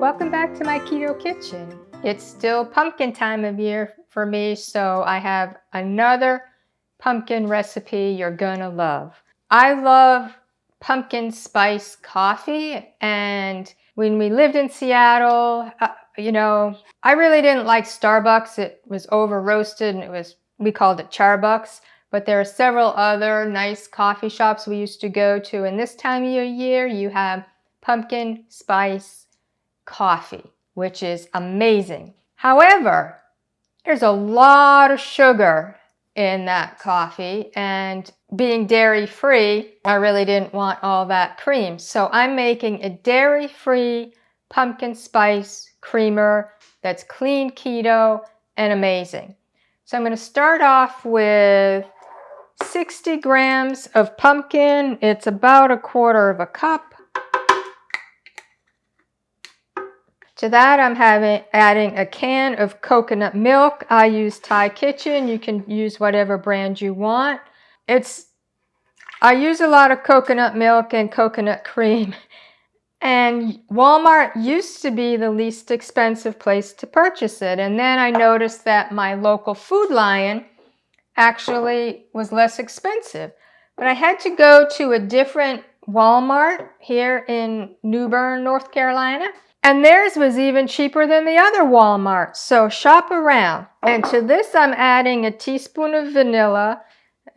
Welcome back to my keto kitchen. It's still pumpkin time of year for me, so I have another pumpkin recipe you're gonna love. I love pumpkin spice coffee, and when we lived in Seattle, I really didn't like Starbucks. It was over roasted and we called it Charbucks. But there are several other nice coffee shops we used to go to, and this time of year you have pumpkin spice coffee, which is amazing. However, there's a lot of sugar in that coffee, and being dairy-free, I really didn't want all that cream. So I'm making a dairy-free pumpkin spice creamer that's clean keto and amazing. So I'm going to start off with 60 grams of pumpkin. It's about 1/4 cup. To that, I'm adding a can of coconut milk. I use Thai Kitchen. You can use whatever brand you want. I use a lot of coconut milk and coconut cream. And Walmart used to be the least expensive place to purchase it. And then I noticed that my local Food Lion actually was less expensive. But I had to go to a different Walmart here in New Bern, North Carolina. And theirs was even cheaper than the other Walmart. So shop around. And to this, I'm adding a teaspoon of vanilla.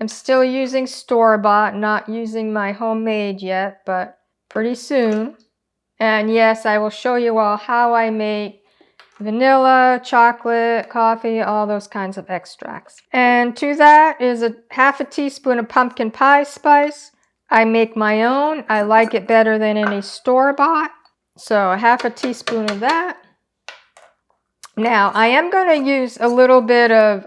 I'm still using store-bought, not using my homemade yet, but pretty soon. And yes, I will show you all how I make vanilla, chocolate, coffee, all those kinds of extracts. And to that is a 1/2 teaspoon of pumpkin pie spice. I make my own. I like it better than any store-bought. So 1/2 teaspoon of that. Now I am going to use a little bit of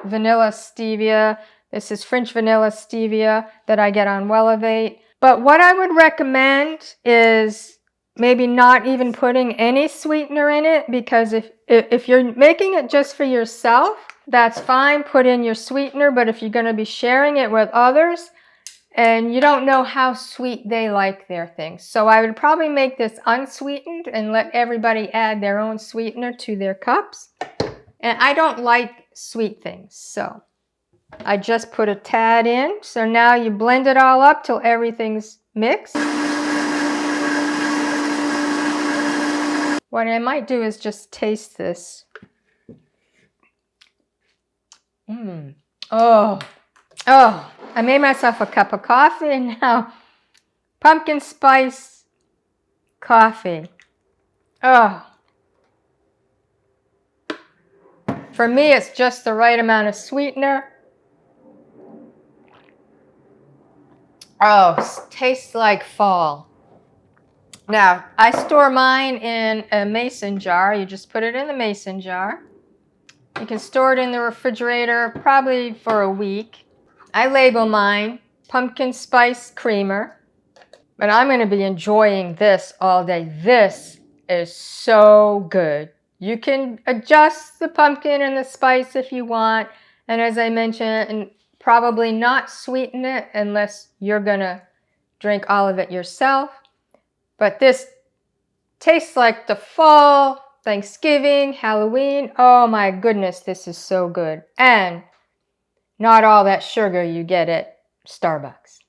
vanilla stevia. This is French vanilla stevia that I get on Wellevate. But what I would recommend is maybe not even putting any sweetener in it, because if you're making it just for yourself, that's fine. Put in your sweetener. But if you're going to be sharing it with others, and you don't know how sweet they like their things, so I would probably make this unsweetened and let everybody add their own sweetener to their cups. And I don't like sweet things, so I just put a tad in. So now you blend it all up till everything's mixed. What I might do is just taste this. Oh, I made myself a cup of coffee, and now pumpkin spice coffee. Oh. For me, it's just the right amount of sweetener. Oh, tastes like fall. Now, I store mine in a mason jar. You just put it in the mason jar. You can store it in the refrigerator probably for a week. I label mine pumpkin spice creamer, but I'm going to be enjoying this all day. This is so good. You can adjust the pumpkin and the spice if you want, and as I mentioned, and probably not sweeten it unless you're going to drink all of it yourself. But this tastes like the fall, Thanksgiving, Halloween. Oh my goodness, this is so good. And not all that sugar you get at Starbucks.